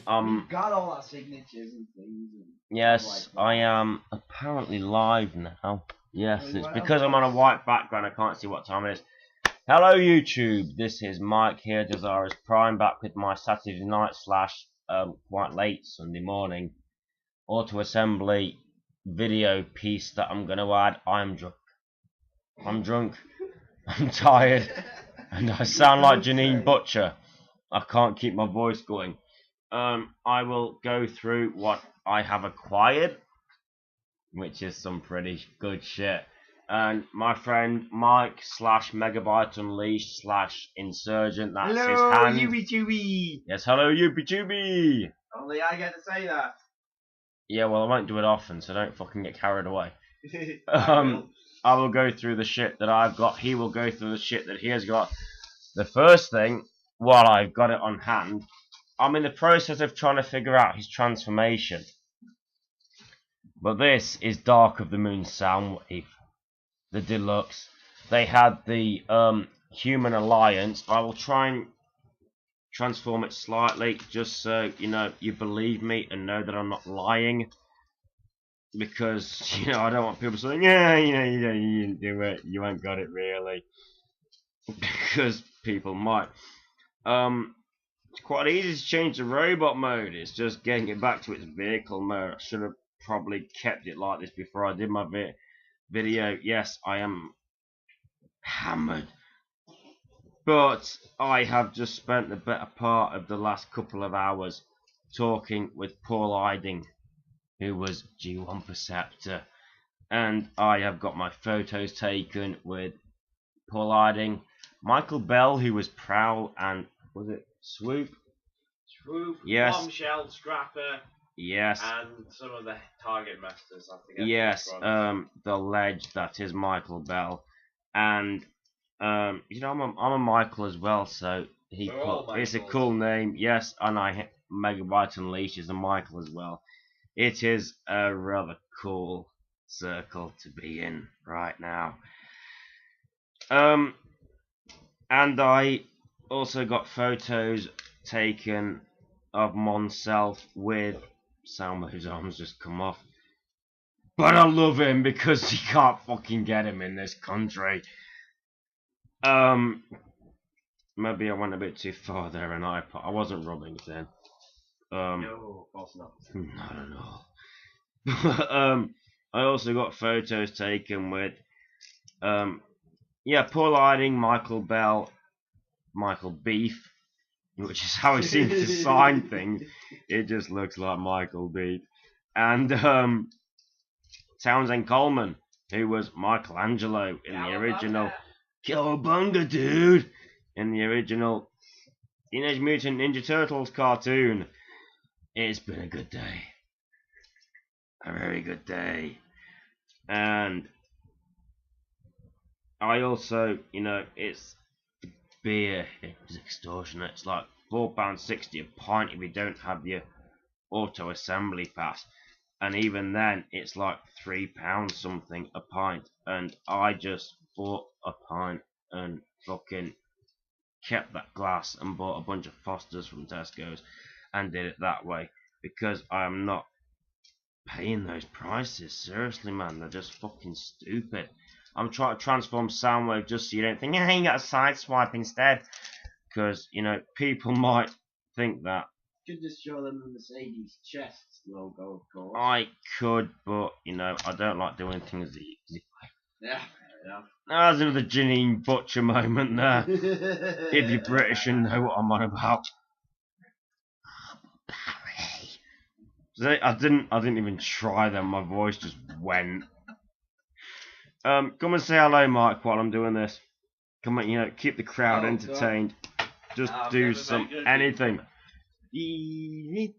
You've got all our signatures and things. And Yes, like I am apparently live now. Yes, Well, it's well, because I'm on a white background, I can't see what time it is. Hello YouTube, this is Mike here, Dezaras Prime, back with my Saturday night slash quite late Sunday morning auto assembly video piece that I'm going to add. I'm drunk, I'm tired, and I sound like Janine Butcher. I can't keep my voice going. I will go through what I have acquired, which is some pretty good shit. And my friend Mike slash Megabyte Unleashed slash Insurgent, that's his hand. Yubi. Yes, hello Yubi. Only I get to say that. Yeah, well I won't do it often, so don't fucking get carried away. I I will go through the shit that I've got. He will go through the shit that he has got. The first thing, while I've got it on hand, I'm in the process of trying to figure out his transformation. But this is Dark of the Moon Soundwave, the deluxe. They had the Human Alliance. I will try and transform it slightly, just so you believe me and know that I'm not lying. Because I don't want people saying, yeah, you didn't do it, you ain't got it really. Because people might. It's quite easy to change the robot mode. It's just getting it back to its vehicle mode. I should have probably kept it like this before I did my video. Yes, I am hammered. But I have just spent the better part of the last couple of hours talking with Paul Iding, who was G1 Perceptor. And I have got my photos taken with Paul Iding, Michael Bell, who was Prowl, and was it Swoop? Yes. Bombshell, Scrapper. Yes. And some of the target masters, I forget. Yes. The Ledge. That is Michael Bell, and I'm a Michael as well. So it's a cool name. Yes, and Megabyte Unleashed is a Michael as well. It is a rather cool circle to be in right now. And I also got photos taken of myself with Soundwave's arms just come off. But I love him because you can't fucking get him in this country. Maybe I went a bit too far there and I wasn't rubbing it in. No, of course not. Not at all. I also got photos taken with Paul Iding, Michael Bell, Michael Beef, which is how he seems to sign things. It just looks like Michael Beef. And Townsend Coleman, who was Michelangelo in the original Cowabunga, dude, in the original Teenage Mutant Ninja Turtles cartoon. It's been a good day. A very good day. And I also, it's beer. It's extortionate. It's like £4.60 a pint if you don't have your auto assembly pass. And even then, it's like £3 something a pint. And I just bought a pint and fucking kept that glass and bought a bunch of Fosters from Tesco's and did it that way. Because I am not paying those prices. Seriously, man, they're just fucking stupid. I'm trying to transform Soundwave just so you don't think, you got a side swipe instead. Because, people might think that. could just show them the Mercedes chest logo, of course. I could, but, I don't like doing things the easy way. Yeah, fair enough. There's another Janine Butcher moment there. If you're British and know what I'm on about. Barry. I didn't even try them. My voice just went. Come and say hello, Mike, while I'm doing this. Come on, keep the crowd entertained. Just do anything. When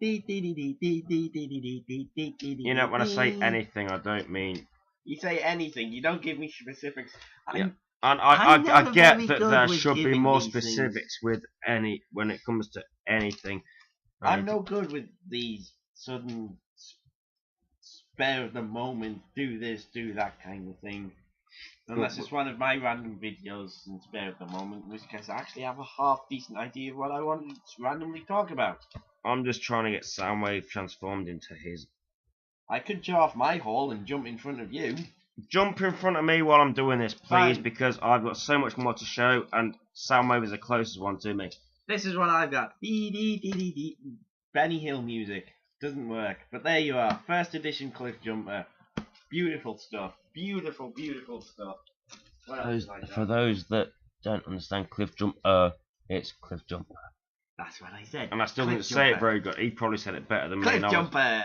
I say anything, I don't mean. You say anything. You don't give me specifics. Yeah. And I get that there should be more specifics with when it comes to anything. I'm no good with these sudden spare of the moment, do this, do that kind of thing. Unless it's one of my random videos and spare at the moment, in which case I actually have a half decent idea of what I want to randomly talk about. I'm just trying to get Soundwave transformed into his. I could show off my haul and jump in front of you. Jump in front of me while I'm doing this, please, Fine. because I've got so much more to show, and Soundwave is the closest one to me. This is what I've got. Dee dee dee dee dee. Benny Hill music. Doesn't work. But there you are. First edition Cliff Jumper. Beautiful stuff. Beautiful, beautiful stuff. What else have I got? For those that don't understand Cliff Jump, it's Cliff Jumper. That's what I said. And I still Cliff didn't say it Jumper. very good. He probably said it better than me. Cliff and I was- Jumper!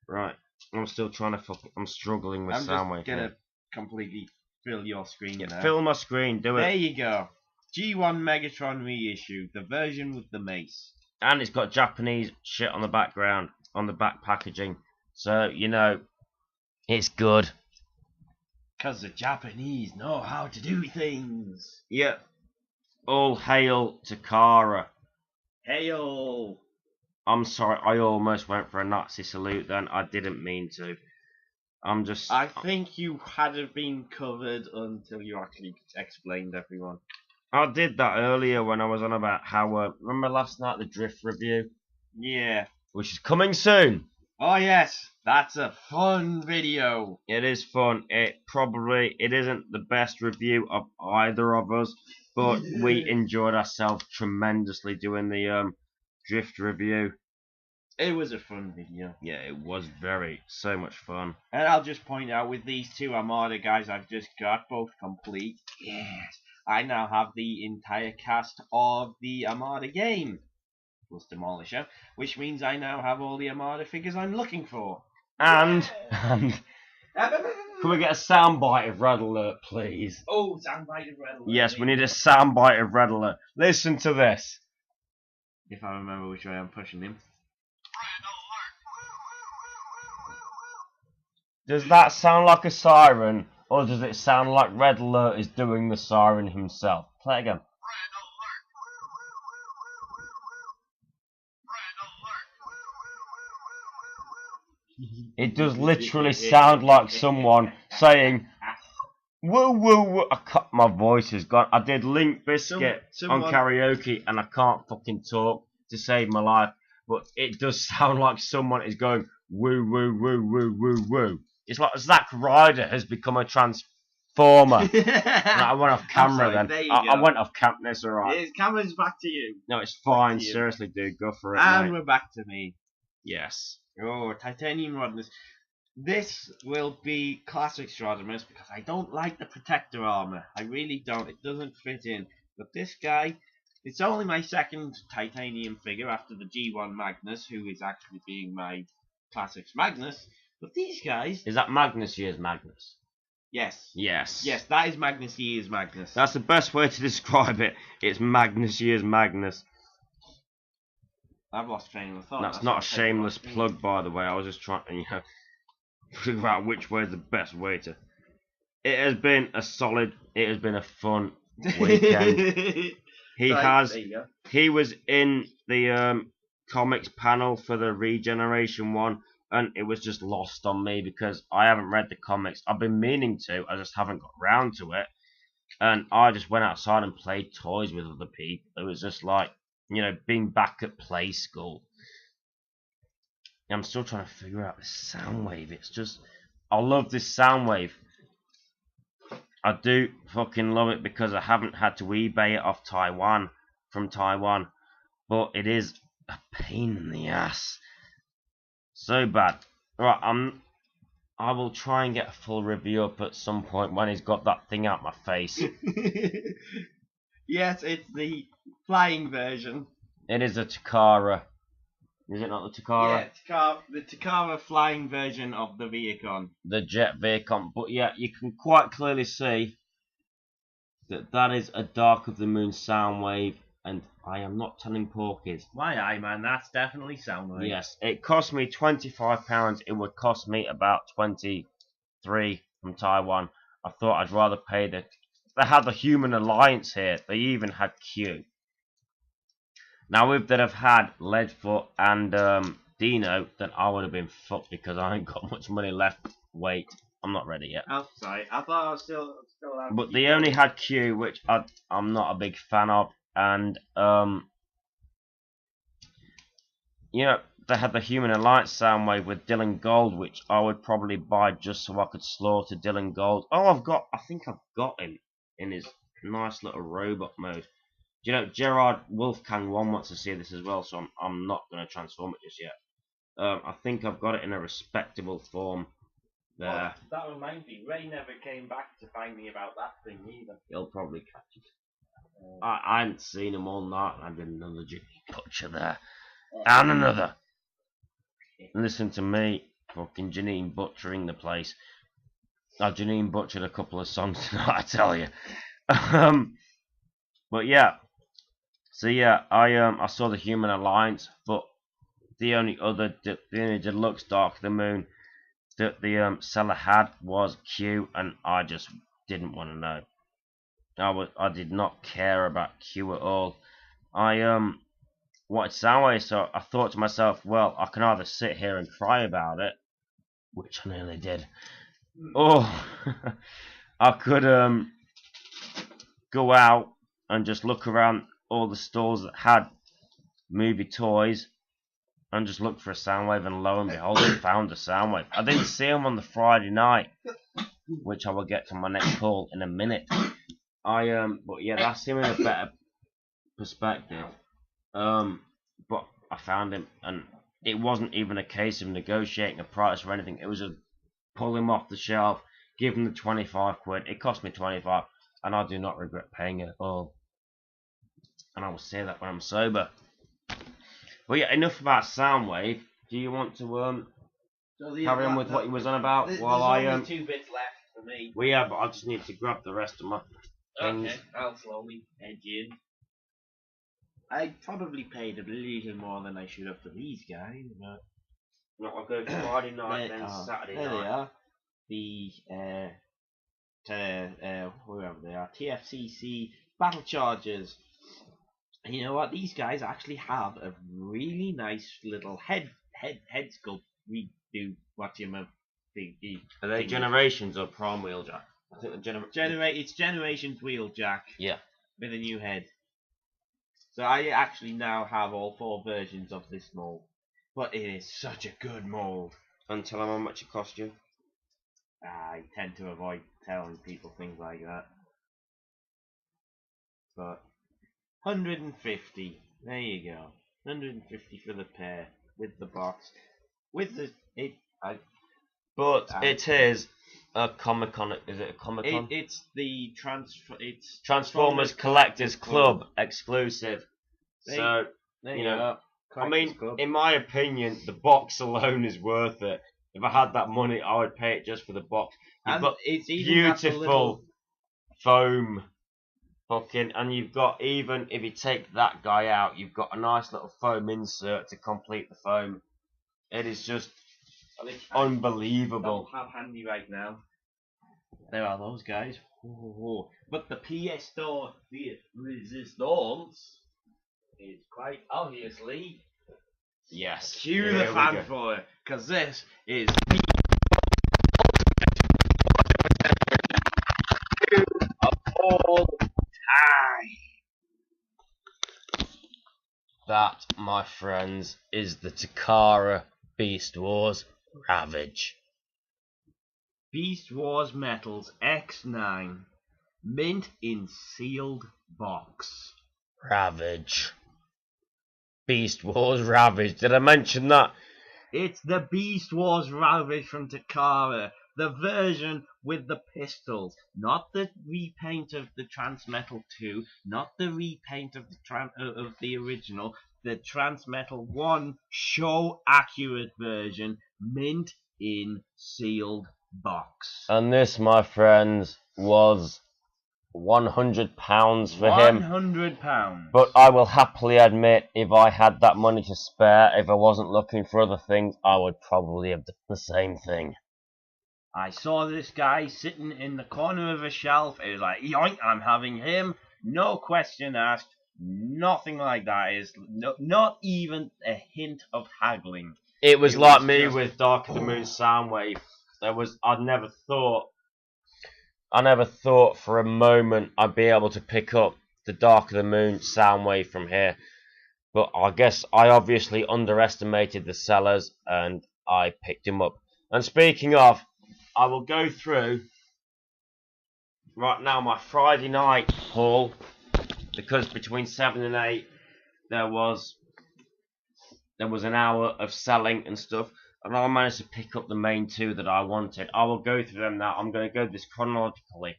Right. I'm still trying to I'm struggling with I'm Soundwave. just gonna completely fill your screen now. Fill my screen, do There it. you go. G1 Megatron reissue, the version with the mace. And it's got Japanese shit on the background, on the back packaging. So, you know, it's good. Cause the Japanese know how to do things. Yeah. All hail Takara. Hail! I'm sorry, I almost went for a Nazi salute then. I didn't mean to. I think you had it been covered until you actually explained everyone. I did that earlier when I was on about how, remember last night the Drift review? Yeah. Which is coming soon. Oh yes, that's a fun video. It is fun. It isn't the best review of either of us, but we enjoyed ourselves tremendously doing the Drift review. It was a fun video. Yeah, it was so much fun. And I'll just point out with these two Armada guys I've just got, both complete. Yes. I now have the entire cast of the Armada game. Plus Demolisher. Which means I now have all the Armada figures I'm looking for. And can we get a soundbite of Red Alert, please? Oh, soundbite of Red Alert. Yes, we need a soundbite of Red Alert. Listen to this. If I remember which way I'm pushing him. Does that sound like a siren, or does it sound like Red Alert is doing the siren himself? Play it again. It does literally sound like someone saying, woo woo woo. My voice is gone. I did Link Biscuit on karaoke and I can't fucking talk to save my life. But it does sound like someone is going woo woo woo woo woo woo. It's like Zack Ryder has become a transformer. I went off camera then. I went off camera. That's alright. His camera's back to you. No, it's fine. Seriously, dude. Go for it, And mate. we're back to me. Yes. Oh, titanium rodness. This will be classic Stradamus because I don't like the protector armor. I really don't. It doesn't fit in. But this guy, it's only my second titanium figure after the G1 Magnus, who is actually being my classics Magnus. But these guys... Is that Magnus year's Magnus? Yes. Yes. Yes, that is Magnus year's Magnus. That's the best way to describe it. It's Magnus year's Magnus. I've lost train of thought. That's not a shameless plug, by the way. I was just trying to, figure out which way is the best way to. It has been a solid. It has been a fun weekend. He was in the comics panel for the Regeneration one, and it was just lost on me because I haven't read the comics. I've been meaning to. I just haven't got round to it, and I just went outside and played toys with other people. It was just like, you know, being back at play school. I'm still trying to figure out this Soundwave. It's just, I love this Soundwave. I do fucking love it because I haven't had to eBay it off from Taiwan. But it is a pain in the ass. So bad. Right, I will try and get a full review up at some point when he's got that thing out my face. Yes, it's the flying version. It is a Takara. Is it not the Takara? Yeah, the Takara flying version of the Viacon. The Jet Viacon. But yeah, you can quite clearly see that is a Dark of the Moon Soundwave, and I am not telling porkies. Why, aye, man, that's definitely Soundwave. Yes, it cost me £25. It would cost me about 23 from Taiwan. I thought I'd rather pay the. They had the Human Alliance here. They even had Q. Now, if they'd have had Leadfoot and Dino, then I would have been fucked because I ain't got much money left. Wait, I'm not ready yet. Oh, sorry. I thought I was still allowed. But they only had Q, which I'm not a big fan of, and you know, they had the Human Alliance Soundwave with Dylan Gold, which I would probably buy just so I could slaughter Dylan Gold. Oh, I think I've got him in his nice little robot mode. Do you know, Gerard Wolfgang 1 wants to see this as well, so I'm not going to transform it just yet. I think I've got it in a respectable form there. Oh, that reminds me, Ray never came back to find me about that thing either. He'll probably catch it. I hadn't seen him all night, and I did another Janine Butcher there. And another. Listen to me, fucking Janine butchering the place. Janine butchered a couple of songs tonight, I tell you. But yeah. So yeah, I saw the Human Alliance, but the only deluxe Dark of the Moon that the seller had was Q, and I just didn't want to know. I did not care about Q at all. I wanted Soundwave, so I thought to myself, well, I can either sit here and cry about it, which I nearly did, or I could go out and just look around all the stores that had movie toys and just look for a Soundwave, and lo and behold, I found a Soundwave. I didn't see him on the Friday night, which I will get to my next call in a minute. But yeah, that's him in a better perspective. But I found him, and it wasn't even a case of negotiating a price or anything. It was a pull him off the shelf, give him the 25 quid. It cost me 25, and I do not regret paying it at all. And I will say that when I'm sober. But yeah, enough about Soundwave. Do you want to carry on with what he was on about? There's while only 2 bits left for me. Well, yeah, but I just need to grab the rest of my things. Okay, I'll slowly edge in. I probably paid a little more than I should have for these guys, but No, I'll go Friday night, then Saturday there night. they are. The whoever they are, TFCC Battle Chargers. And you know what? These guys actually have a really nice little head sculpt. We do what you meant. Are they Generations or Prime Wheeljack? I think the It's Generations Wheeljack. Yeah. With a new head. So I actually now have all 4 versions of this mold. But it is such a good mold. And tell them how much it cost you. I tend to avoid telling people things like that. But 150. There you go. 150 for the pair with the box. With the But it is a Comic Con. Is it a Comic Con? It's the Transformers Collectors Club exclusive. So there you you know, go. I mean, Club. in my opinion, the box alone is worth it. If I had that money, I would pay it just for the box. You've and got it's even got the beautiful little foam fucking, and you've got, even if you take that guy out, you've got a nice little foam insert to complete the foam. It is just unbelievable. don't have handy right now. There are those guys. But the PS Store resistance is quite obviously Yes. cue Here the we fan go. for it, because this is all time. That, my friends, is the Takara Beast Wars Ravage. Beast Wars Metals X9, mint in sealed box. Ravage. Beast Wars Ravage. Did I mention that? It's the Beast Wars Ravage from Takara, the version with the pistols, not the repaint of the Transmetal 2, not the repaint of the original, the Transmetal 1 show accurate version, mint in sealed box. And this, my friends, was £100 for him. £100. But I will happily admit, if I had that money to spare, if I wasn't looking for other things, I would probably have done the same thing. I saw this guy sitting in the corner of a shelf. It was like, yoink, I'm having him. No question asked. Nothing like that. Is not even a hint of haggling. It was It like was me just- with Dark of the Moon Soundwave. I never thought for a moment I'd be able to pick up the Dark of the Moon sound wave from here. But I guess I obviously underestimated the sellers and I picked him up. And speaking of, I will go through right now my Friday night haul, because between 7 and 8 there was an hour of selling and stuff, and I managed to pick up the main two that I wanted. I will go through them now. I'm going to go this chronologically.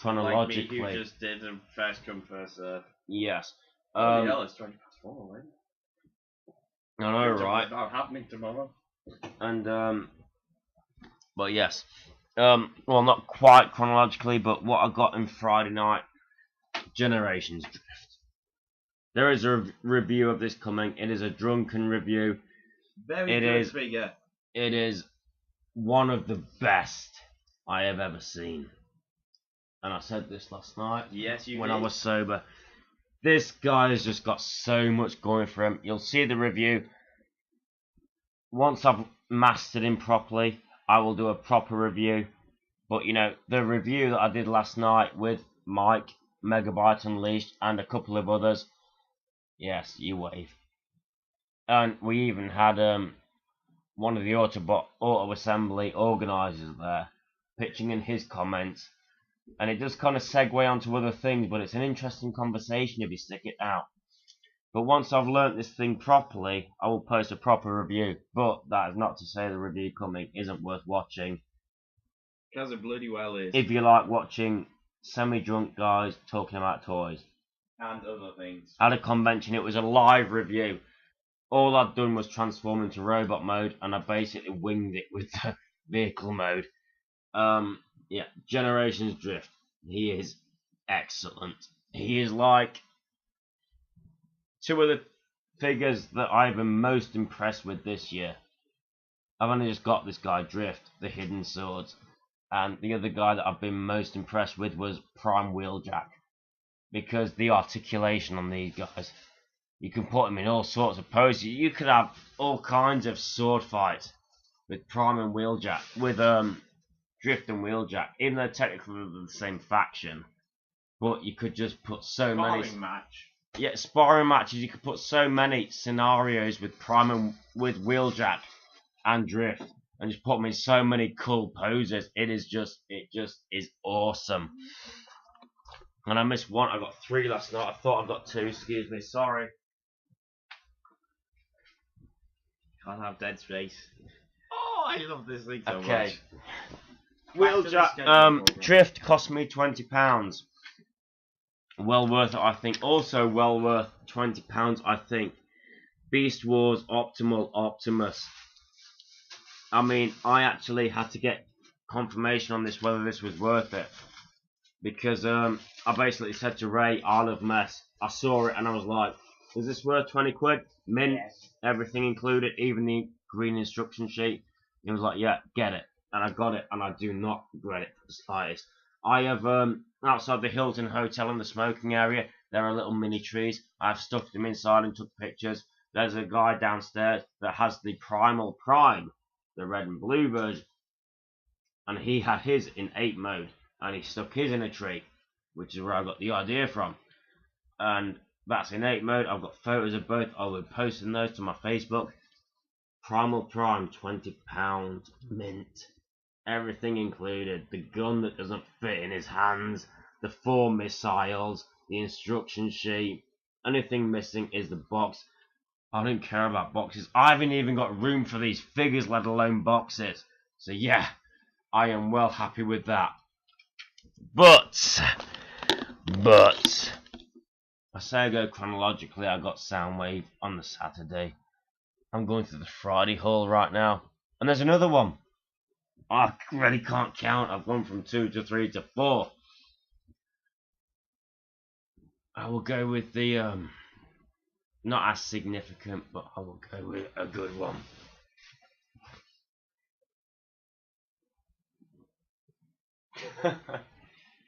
Like me, who just did them first come first serve. Yes. Hell, it's 20 past 4 already. I know, right? Not happening tomorrow. And but yes. Well, not quite chronologically, but what I got in Friday night, Generations Drift. There is a review of this coming. It is a drunken review. Very good figure. It is one of the best I have ever seen. And I said this last night. Yes, you when did. I was sober. This guy has just got so much going for him. You'll see the review. Once I've mastered him properly, I will do a proper review. But you know, the review that I did last night with Mike, Megabyte Unleashed, and a couple of others. Yes, you wave. And we even had one of the Auto Assembly organisers there, pitching in his comments. And it does kind of segue onto other things, but it's an interesting conversation if you stick it out. But once I've learnt this thing properly, I will post a proper review. But that is not to say the review coming isn't worth watching. Because it bloody well is. If you like watching semi-drunk guys talking about toys. And other things. At a convention, it was a live review. All I'd done was transform into robot mode, and I basically winged it with the vehicle mode. Yeah, Generations Drift. He is excellent. He is like two of the figures that I've been most impressed with this year. I've only just got this guy, Drift, the Hidden Swords. And the other guy that I've been most impressed with was Prime Wheeljack. Because the articulation on these guys, you can put them in all sorts of poses. You could have all kinds of sword fights with Prime and Wheeljack, with Drift and Wheeljack, even though technically they're the same faction. But you could just put so many... Sparring match. Yeah, sparring matches. You could put so many scenarios with Prime and with Wheeljack and Drift, and just put them in so many cool poses. It just is awesome. And I missed one. I got 3 last night. I thought I got 2. Excuse me. Sorry. Can't have dead space. Oh, I love this thing so Okay. much. Wheeljack. Drift cost me £20. Well worth it, I think. Also well worth £20, I think. Beast Wars Optimal Optimus. I mean, I actually had to get confirmation on this, whether this was worth it. Because I basically said to Ray, Isle of Mess. I saw it and I was like, is this worth 20 quid? Mint, yes. Everything included, even the green instruction sheet. He was like, yeah, get it. And I got it, and I do not regret it for the slightest. I have, outside the Hilton Hotel in the smoking area, there are little mini trees. I've stuck them inside and took pictures. There's a guy downstairs that has the Primal Prime, the red and blue version. And he had his in 8 mode, and he stuck his in a tree, which is where I got the idea from. And that's in 8 mode. I've got photos of both. I will be posting those to my Facebook. Primal Prime, £20, mint. Everything included. The gun that doesn't fit in his hands, the 4 missiles, the instruction sheet. Anything missing is the box. I don't care about boxes. I haven't even got room for these figures, let alone boxes. So yeah, I am well happy with that. But I say I go chronologically. I got Soundwave on the Saturday. I'm going through the Friday haul right now, and there's another one. I really can't count. I've gone from 2 to 3 to 4. I will go with the not as significant, but I will go with a good one.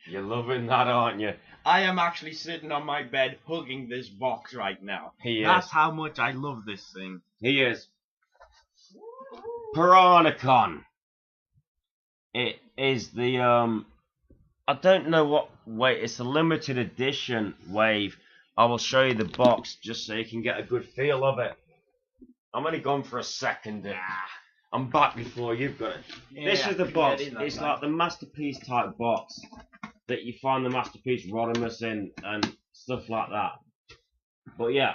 You're loving that, aren't you? I am actually sitting on my bed hugging this box right now. He is. That's how much I love this thing. He is. Piranacon. It is the I don't know what wait. It's a limited edition wave. I will show you the box just so you can get a good feel of it. I'm only gone for a second. I'm back before you've got it. Yeah, This is the box. that It's time. like the Masterpiece type box that you find the Masterpiece Rodimus in and stuff like that. But yeah,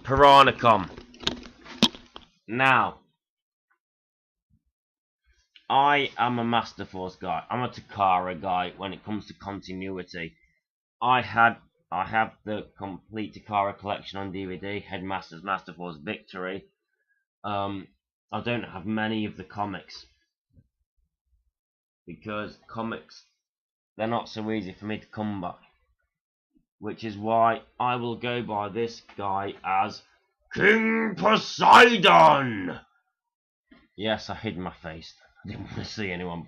Piranacom. Now, I am a Master Force guy. I'm a Takara guy when it comes to continuity. I have the complete Takara collection on DVD, Headmaster's Master Force Victory. I don't have many of the comics because comics, they're not so easy for me to come by, which is why I will go by this guy as King Poseidon. Yes, I hid my face. I didn't want to see anyone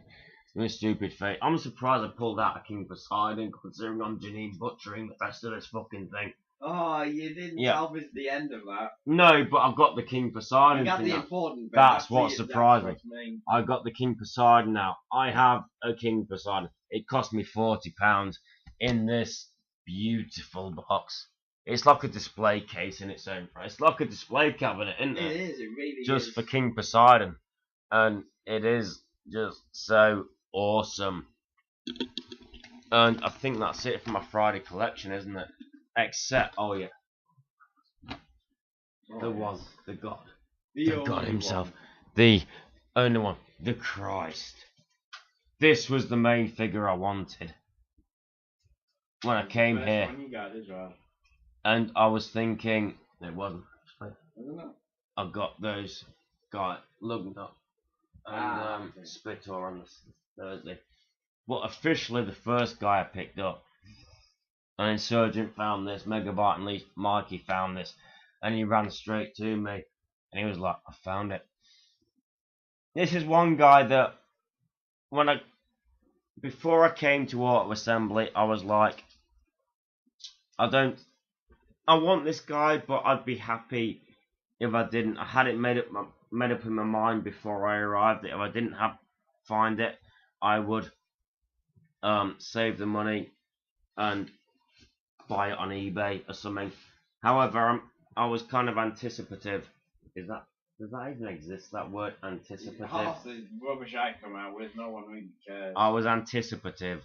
with a stupid face. I'm surprised I pulled out a King Poseidon considering I'm Janine butchering the rest of this fucking thing. Oh, you didn't salvage the end of that. No, but I've got the King Poseidon. You got thing the now. important bit. That's what's surprising. That's what's I got the King Poseidon now. I have a King Poseidon. It cost me £40 in this beautiful box. It's like a display case in its own price. It's like a display cabinet, isn't it? It is, it really just is. for King Poseidon. And it is just so awesome. And I think that's it for my Friday collection, isn't it? Except, oh yeah, the one, the God. The God himself. One. The only one. The Christ. This was the main figure I wanted when I came here. One you got as well. And I was thinking, it wasn't. Wasn't I got those guy lugged up and okay. Spitor on this Thursday. But officially the first guy I picked up. An Insurgent found this, Megabyte and Lee Mikey found this, and he ran straight to me and he was like, I found it. This is one guy that before I came to Auto Assembly, I was like, I want this guy, but I'd be happy if I didn't. I had it made up in my mind before I arrived that if I didn't find it, I would save the money and buy it on eBay or something. However, I was kind of anticipative. Does that even exist, that word, anticipative? Half the rubbish I come out with, no one really cares. I was anticipative.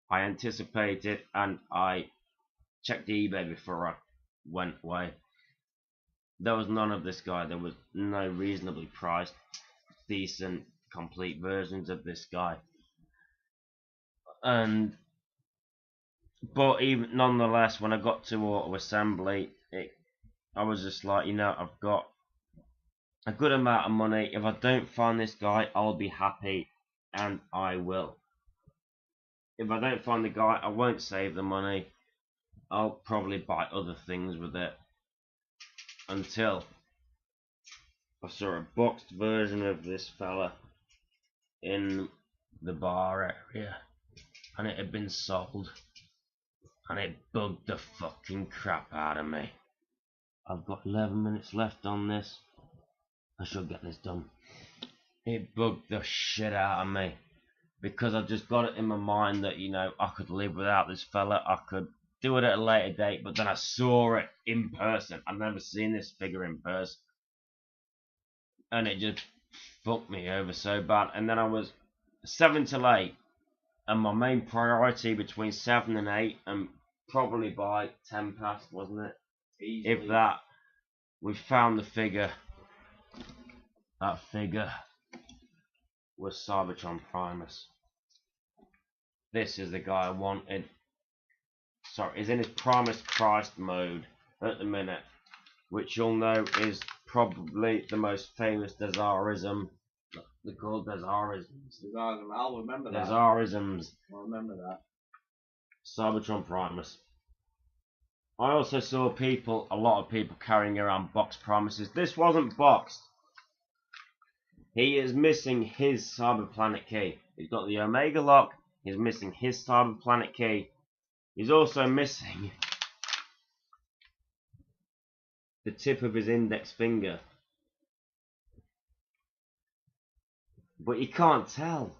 I anticipated and I checked eBay before I went away. There was none of this guy. There was no reasonably priced, decent, complete versions of this guy. But even nonetheless, when I got to Auto Assembly, I was just like, I've got a good amount of money. If I don't find this guy, I'll be happy, and I will. If I don't find the guy, I won't save the money. I'll probably buy other things with it until I saw a boxed version of this fella in the bar area, and it had been sold, and it bugged the fucking crap out of me. I've got 11 minutes left on this. I should get this done. It bugged the shit out of me because I just got it in my mind that I could live without this fella. I could do it at a later date, but then I saw it in person. I've never seen this figure in person, and it just fucked me over so bad. And then I was 7 till 8, and my main priority between 7 and 8, and probably by 10 past, wasn't it? Easily. If that, we found the figure. That figure was Cybertron Primus. This is the guy I wanted. Sorry, he's in his Primus Christ mode at the minute, which you'll know is probably the most famous Dezarism. They're called Dezarisms. I'll remember that. Dezarisms. I'll remember that. Cybertron Primus. I also saw a lot of people carrying around box Primuses. This wasn't boxed. He is missing his Cyber Planet key. He's got the Omega lock. He's missing his Cyber Planet key. He's also missing the tip of his index finger. but you can't tell.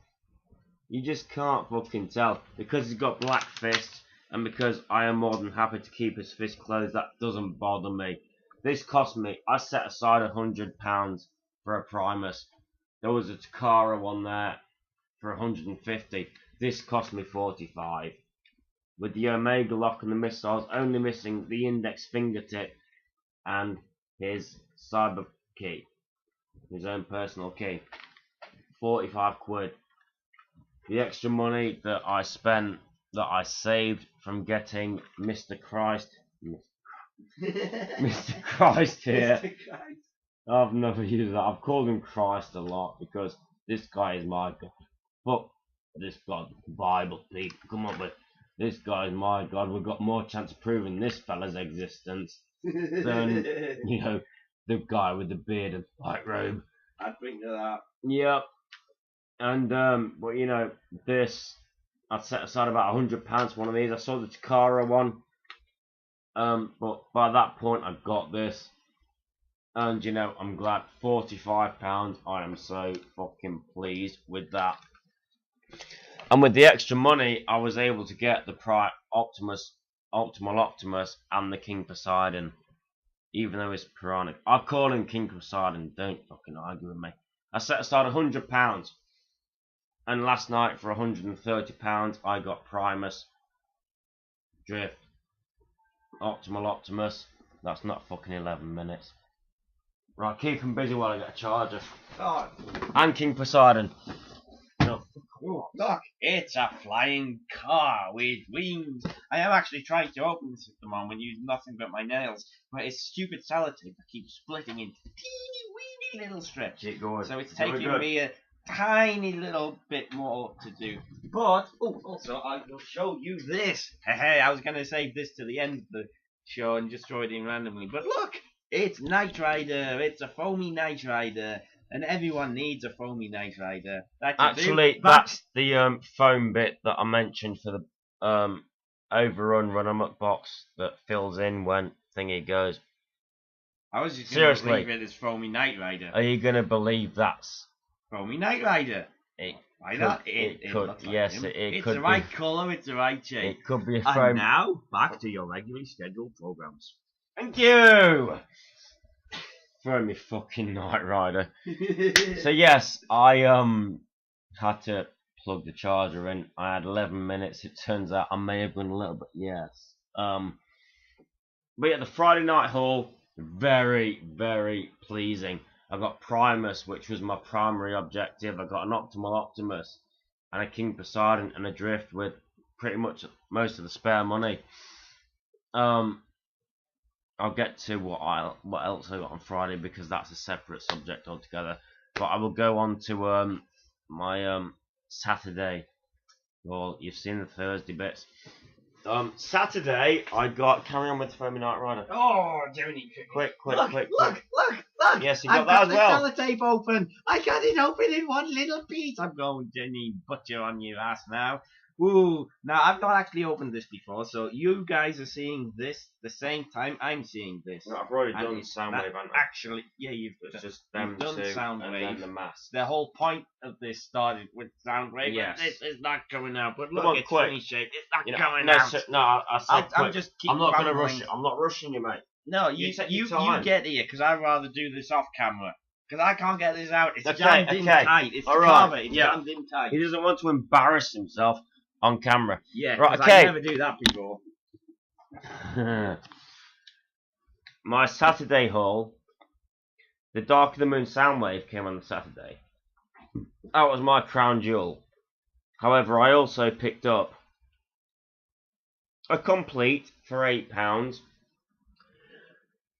You just can't fucking tell because he's got black fists, and because I am more than happy to keep his fist closed. That doesn't bother me. This cost me. I set aside £100 for a Primus. There was a Takara one there for 150. This cost me 45. With the Omega lock and the missiles only missing the index fingertip and his cyber key, his own personal key. 45 quid. The extra money that I spent, that I saved from getting Mr. Christ, Mr. Christ here. Mr. Christ. I've never used that. I've called him Christ a lot because this guy is my God. Fuck this God, Bible, Pete. Come on, but this guy is my God. We've got more chance of proving this fella's existence than, you know, the guy with the beard and white robe. I'd bring to that. Yep. And, but you know, this, I'd set aside about £100 for one of these. I saw the Takara one. But by that point, I got this. And, you know, I'm glad. £45. I am so fucking pleased with that. And with the extra money, I was able to get the Optimal Optimus, and the King Poseidon. Even though it's Piranha. I call him King Poseidon. Don't fucking argue with me. I set aside £100. And last night, for £130, I got Primus, Drift, Optimal Optimus. That's not fucking 11 minutes. Right, keep him busy while I get a charger. Oh, And King Poseidon. No. Oh, look, it's a flying car with wings. I am actually trying to open this at the moment using nothing but my nails, but it's stupid sellotape that keeps splitting into teeny weeny little strips. Keep going. So it's Very taking good. me a tiny little bit more to do. But, also I will show you this. Hey, I was going to save this to the end of the show and just throw it in randomly. But look, it's Knight Rider. It's a foamy Knight Rider. And everyone needs a foamy Knight Rider. Actually, that's the foam bit that I mentioned for the overrun run-amok box that fills in when thingy goes. I was just going to Seriously. leave it as foamy Knight Rider. Are you going to believe that's... Foamy Knight Rider. It Why could, not? it It could, looks like yes, him. it It's could the be. right colour, it's the right shape. It could be a And foam. now, back to your regularly scheduled programs. Thank you! Throw me fucking Knight Rider. So yes, I had to plug the charger in. I had 11 minutes. It turns out I may have gone a little bit, yes. But yeah, the Friday night haul, very, very pleasing. I got Primus, which was my primary objective. I got an Optimal Optimus and a King Poseidon and a Drift with pretty much most of the spare money. I'll get to what else I got on Friday because that's a separate subject altogether. But I will go on to my Saturday. Well, you've seen the Thursday bits. Saturday I got carry on with the Foamy Knight Rider. Oh, Jiminy, Quick. Look! Yes, you got I've that as the well. sellotape open. I got it open in one little piece. I'm going to need butcher on your ass now. Ooh, now I've not actually opened this before, so you guys are seeing this the same time I'm seeing this. No, I've already And done it's Soundwave, not haven't I? Actually, yeah, you've It's done, just them two Soundwave. and then the mask. The whole point of this started with Soundwave. Yes. And this is not coming out. But Come look, on, it's quick. funny shape. It's not You know, coming no, out. no, I said quick. I'm just keep I'm not going to rambling. rush it. I'm not rushing you, mate. No, You you take your time. get here because I'd rather do this off camera. Because I can't get this out. It's Okay, jammed in okay. tight. It's All the right, cover. It's yeah. jammed in tight. He doesn't want to embarrass himself on camera. Yeah, Right, 'cause okay. I never do that before. My Saturday haul, the Dark of the Moon Soundwave came on the Saturday. That was my crown jewel. However, I also picked up a complete, for £8,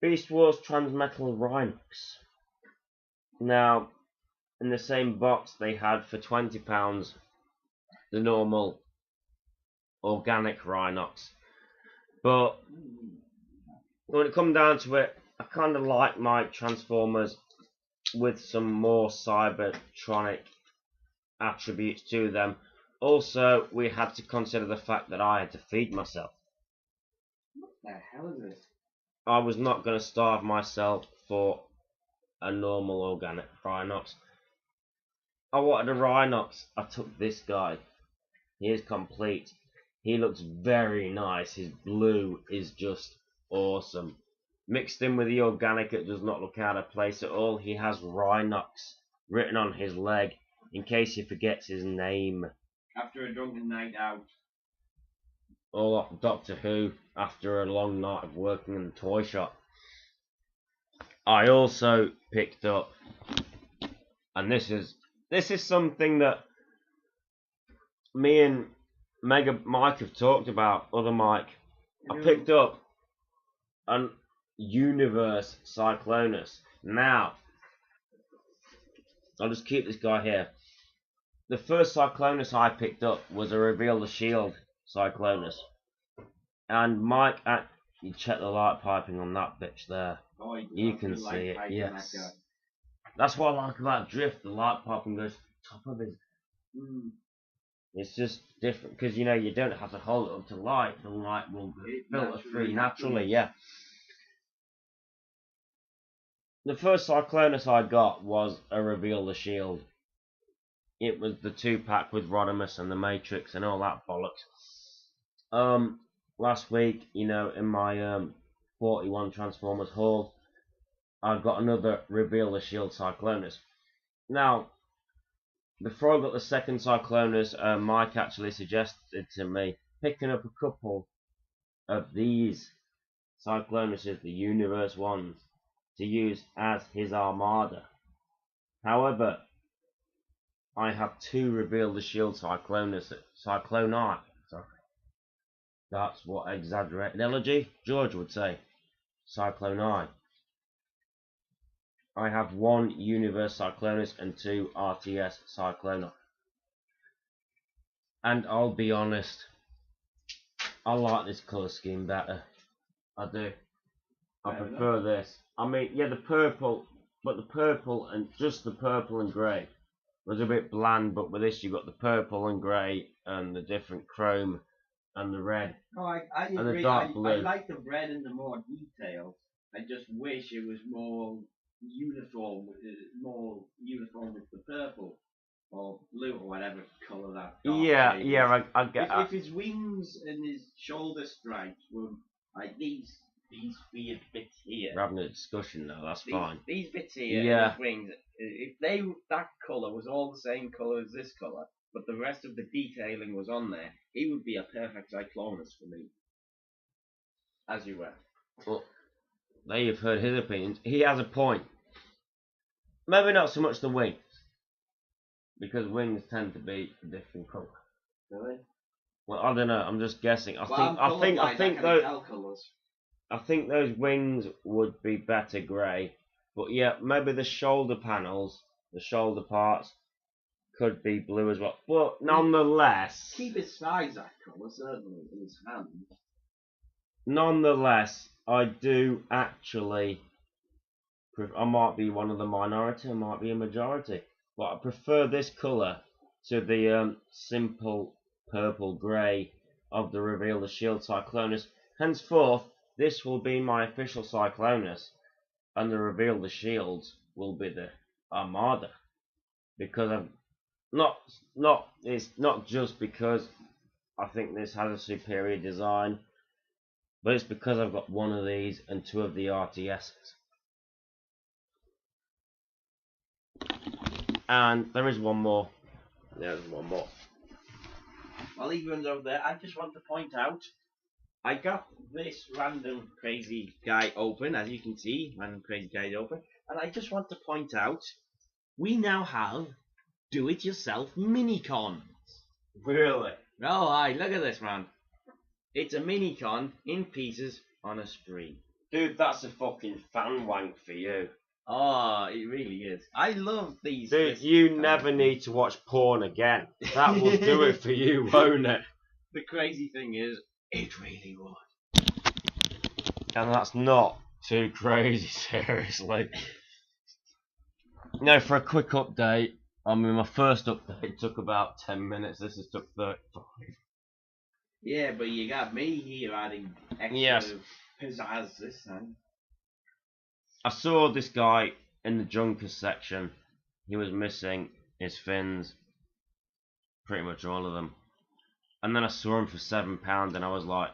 Beast Wars Transmetal Rhinox. Now, in the same box they had for £20 the normal organic Rhinox. But when it comes down to it, I kind of like my Transformers with some more Cybertronic attributes to them. Also, we had to consider the fact that I had to feed myself. What the hell is this? I was not going to starve myself for a normal organic Rhinox. I wanted a Rhinox. I took this guy. He is complete. He looks very nice. His blue is just awesome. Mixed in with the organic, it does not look out of place at all. He has Rhinox written on his leg in case he forgets his name. After a drunken night out. All off Doctor Who after a long night of working in the toy shop. I also picked up, and this is something that me and Mega Mike have talked about, other Mike. I picked up an Universe Cyclonus. Now, I'll just keep this guy here. The first Cyclonus I picked up was a Reveal the Shield Cyclonus. And Mike, you check the light piping on that bitch there. Oh, You can see it, yes. That's what I like about Drift, the light piping goes to the top of it. It's just different, because you know, you don't have to hold it up to light, the light will filter through naturally, yeah. The first Cyclonus I got was a Reveal the Shield. It was the 2-pack with Rodimus and the Matrix and all that bollocks. Last week, you know, in my 41 Transformers haul, I got another Reveal the Shield Cyclonus. Now, before I got the second Cyclonus, Mike actually suggested to me picking up a couple of these Cyclonuses, the Universe ones, to use as his Armada. However, I have 2 Reveal the Shield Cycloni. Sorry. That's what exaggerated elegy George would say. Cycloni. I have 1 Universe Cyclonus and 2 RTS Cycloni. And I'll be honest, I like this colour scheme better. I do. I prefer this. I mean, yeah, the purple, but the purple and just the purple and grey was a bit bland, but with this you got the purple and grey and the different chrome and the red. Oh, I and agree. the dark blue. I like the red and the more details. I just wish it was more uniform with the purple or blue or whatever colour that. Yeah, yeah, I get if his wings and his shoulder stripes were like these weird bits here. We're having a discussion now, that's fine. These bits here, Yeah. his wings, if that colour was all the same colour as this colour, but the rest of the detailing was on there, he would be a perfect Cyclonus for me. As you were. Well, there you've heard his opinions. He has a point. Maybe not so much the wings, because wings tend to be a different colour. Really? Well, I don't know. I'm just guessing. I think those wings would be better grey, but yeah, maybe the shoulder panels, the shoulder parts, could be blue as well. But nonetheless, Keep his size that colour, certainly, in his hand. Nonetheless, I do actually. I might be one of the minority, I might be a majority, but I prefer this colour to the simple purple grey of the Reveal the Shield Cyclonus. Henceforth, this will be my official Cyclonus, and the Reveal the Shields will be the Armada, because it's not just because I think this has a superior design, but it's because I've got 1 of these and 2 of the RTSs. And there is one more. Yeah, there's one more. While he runs over there, I just want to point out, I got this random crazy guy open, as you can see, random crazy guy open, and I just want to point out, we now have do-it-yourself mini-cons. Really? Oh, aye, look at this, man. It's a mini-con in pieces on a spree. Dude, that's a fucking fan wank for you. Oh, it really is. I love these. Dude, you never need to watch porn again. That will do it for you, won't it? The crazy thing is, it really would. And that's not too crazy, seriously. No, for a quick update, I mean, my first update took about 10 minutes. This has took 35. Yeah, but you got me here adding extra pizzazz this time. I saw this guy in the Junkers section. He was missing his fins, pretty much all of them. And then I saw him for £7 and I was like,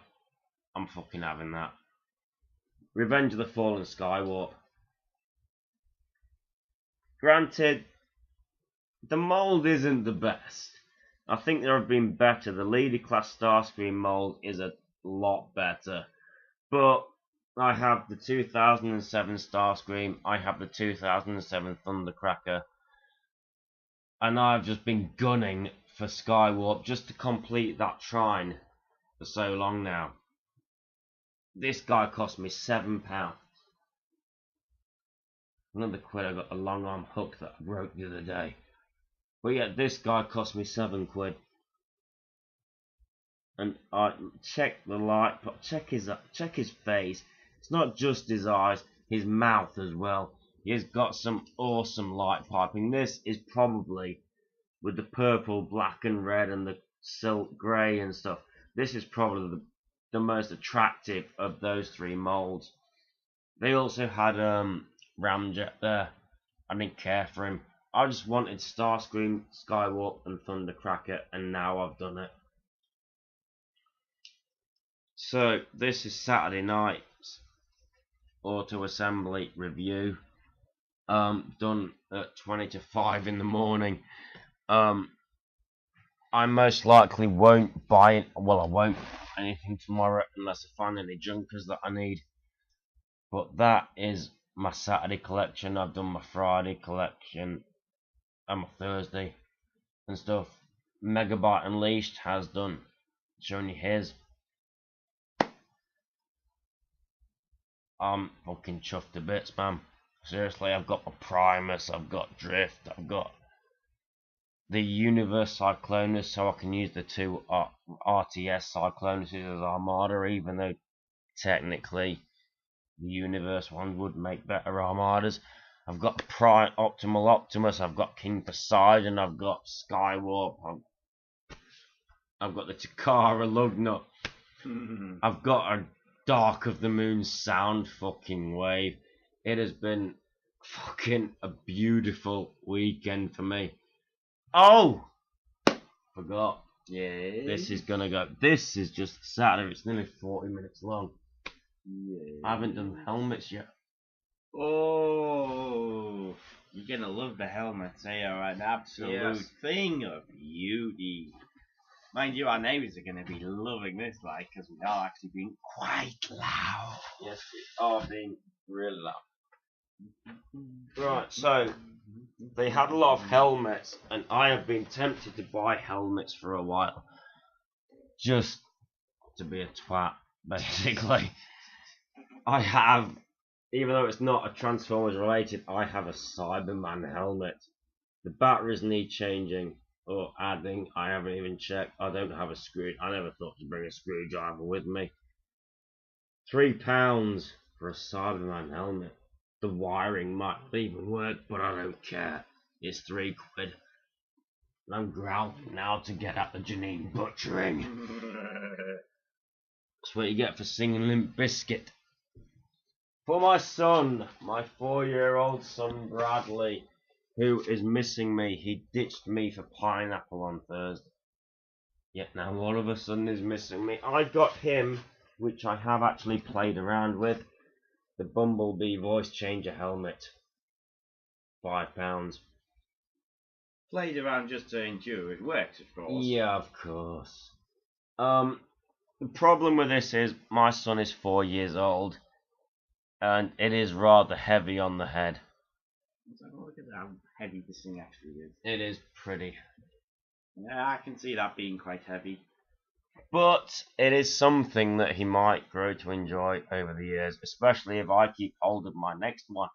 I'm fucking having that. Revenge of the Fallen Skywarp. Granted, the mould isn't the best. I think there have been better. The Leader Class Starscream mould is a lot better. But I have the 2007 Starscream, I have the 2007 Thundercracker, and I've just been gunning for Skywarp just to complete that shrine for so long now. This guy cost me £7. Another quid, I got a long arm hook that I broke the other day. But yeah, this guy cost me £7. And I check the light, check his face. It's not just his eyes, his mouth as well. He has got some awesome light piping. This is probably, with the purple, black and red and the silk grey and stuff, this is probably the most attractive of those three molds. They also had Ramjet there. I didn't care for him. I just wanted Starscream, Skywarp and Thundercracker, and now I've done it. So this is Saturday night's auto assembly review, done at 20 to 5 in the morning. I most likely won't buy it. Well, I won't buy anything tomorrow unless I find any junkers that I need. But that is my Saturday collection. I've done my Friday collection and my Thursday and stuff. Megabyte Unleashed has done, showing you his. I'm fucking chuffed to bits, man. Seriously, I've got my Primus, I've got Drift, I've got the Universe Cyclonus, so I can use the two RTS Cyclonuses as Armada, even though technically the Universe one would make better Armadas. I've got Prime Optimal Optimus, I've got King Poseidon, I've got Skywarp, I've got the Takara Lugnut, I've got a Dark of the Moon sound fucking wave. It has been fucking a beautiful weekend for me. Oh! Forgot. Yeah. This is gonna go. This is just Saturday. It's nearly 40 minutes long. Yeah. I haven't done helmets yet. Oh, you're gonna love the helmets. They are an absolute thing of beauty. Mind you, our neighbours are going to be loving this, like, because we are actually being quite loud. Yes, we are being really loud. Right, so they had a lot of helmets, and I have been tempted to buy helmets for a while, just to be a twat, basically. I have, even though it's not a Transformers related, I have a Cyberman helmet. The batteries need changing or adding. I haven't even checked. I don't have a screw. I never thought to bring a screwdriver with me. £3 for a Cyberman helmet. The wiring might even work, but I don't care. It's £3. And I'm growling now to get at the Janine butchering. That's what you get for singing Limp Bizkit. For my son, my 4-year-old son Bradley, who is missing me. He ditched me for Pineapple on Thursday. Yet now all of a sudden he's missing me. I got him, which I have actually played around with, the Bumblebee voice changer helmet. £5. Played around just to endure. It works, of course. Yeah, of course. The problem with this is my son is 4 years old, and it is rather heavy on the head. Look at how heavy this thing actually is. It is pretty. Yeah, I can see that being quite heavy. But it is something that he might grow to enjoy over the years, especially if I keep hold of my next one.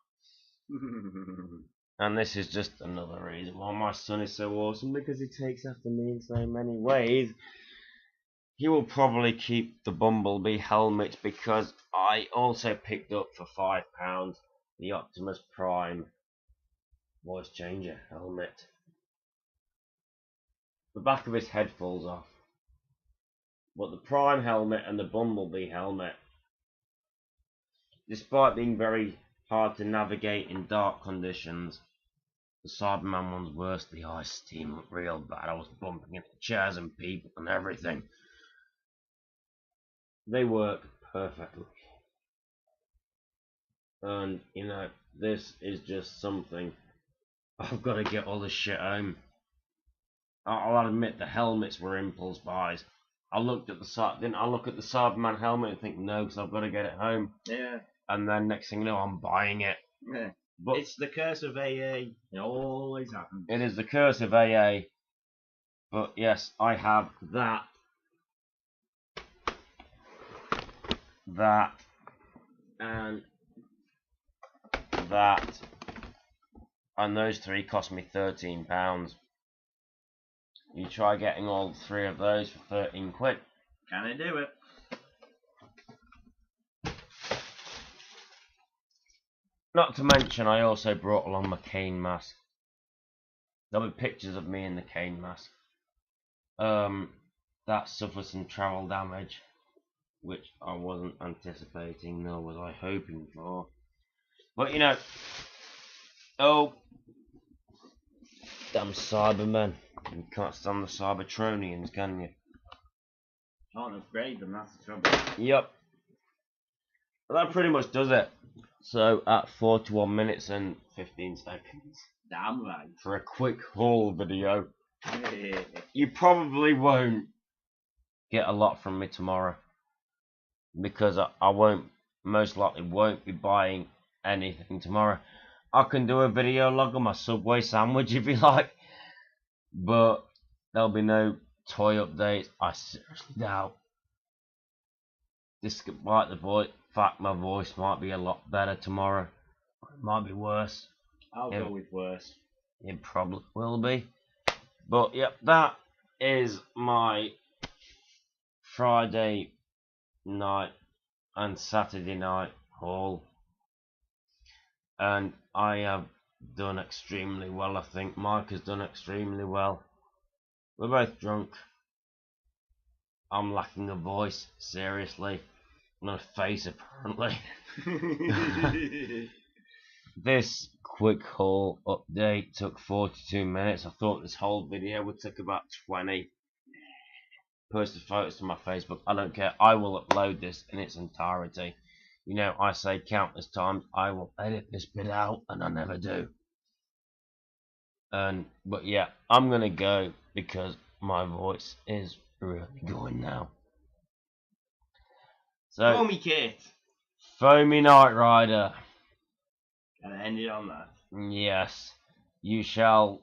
And this is just another reason why my son is so awesome, because he takes after me in so many ways. He will probably keep the Bumblebee helmet, because I also picked up for £5 the Optimus Prime voice changer helmet. The back of his head falls off, but the Prime helmet and the Bumblebee helmet, despite being very hard to navigate in dark conditions, The Cyberman one's worse. The ice steam looked real bad. I was bumping into chairs and people and everything. They work perfectly. And, you know, this is just something. I've got to get all this shit home. I'll admit the helmets were impulse buys. I looked at didn't I look at the Cyberman helmet and think, no, because I've got to get it home. Yeah. And then next thing you know, I'm buying it. Yeah. But It's the curse of AA. It always happens. it is the curse of AA. But yes, I have that. That. And that. And those three cost me £13. You try getting all three of those for 13 quid. Can I do it? Not to mention, I also brought along my cane mask. There'll be pictures of me in the cane mask. That suffered some travel damage, which I wasn't anticipating, nor was I hoping for. But you know, oh, damn Cybermen! You can't stand the Cybertronians, can you? Can't upgrade them, that's the trouble. Yep. Well, that pretty much does it. So at 41 minutes and 15 seconds. Damn right. For a quick haul video. You probably won't get a lot from me tomorrow. Because I won't, most likely won't be buying anything tomorrow. I can do a video log on my Subway sandwich if you like. But there'll be no toy updates. I seriously doubt. Despite the fact my voice might be a lot better tomorrow. It might be worse. I'll go with worse. It probably will be. But yep, that is my Friday night and Saturday night haul. And I have done extremely well, I think. Mike has done extremely well. We're both drunk. I'm lacking a voice, seriously. Not a face, apparently. This quick haul update took 42 minutes. I thought this whole video would take about 20. Post the photos to my Facebook. I don't care. I will upload this in its entirety. You know, I say countless times, I will edit this bit out, and I never do. But yeah, I'm gonna go because my voice is really going now. So, Foamy Kit. Foamy Knight Rider. Gotta end it on that. Yes, you shall.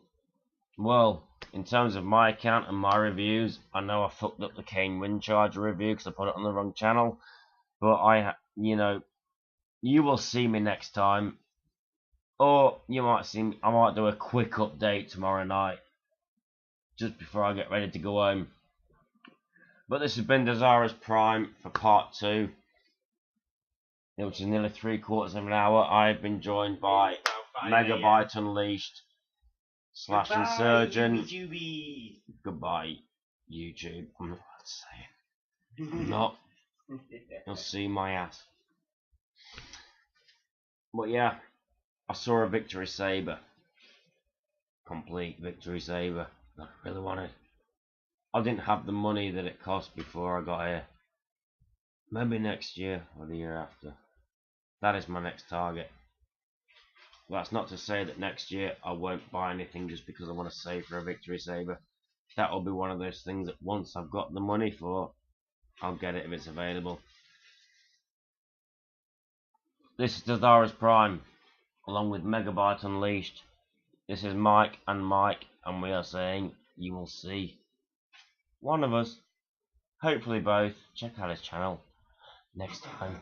Well, in terms of my account and my reviews, I know I fucked up the Kane Wind Charger review because I put it on the wrong channel. But you know, you will see me next time, or you might see me. I might do a quick update tomorrow night, just before I get ready to go home. But this has been Dezaras Prime for part 2, which is nearly 3/4 of an hour. I've been joined by Megabyte Unleashed / Insurgent. Goodbye, YouTube. I'm not allowed to say it. I'm not. You'll see my ass. But yeah, I saw a Victory Saber. Complete Victory Saber that I really wanted. I didn't have the money that it cost before I got here. Maybe next year or the year after. That is my next target. Well, that's not to say that next year I won't buy anything just because I want to save for a Victory Saber. That will be one of those things that once I've got the money for, I'll get it if it's available. This is Dezaras Prime, along with Megabyte Unleashed. This is Mike, and we are saying you will see one of us, hopefully both, check out his channel next time.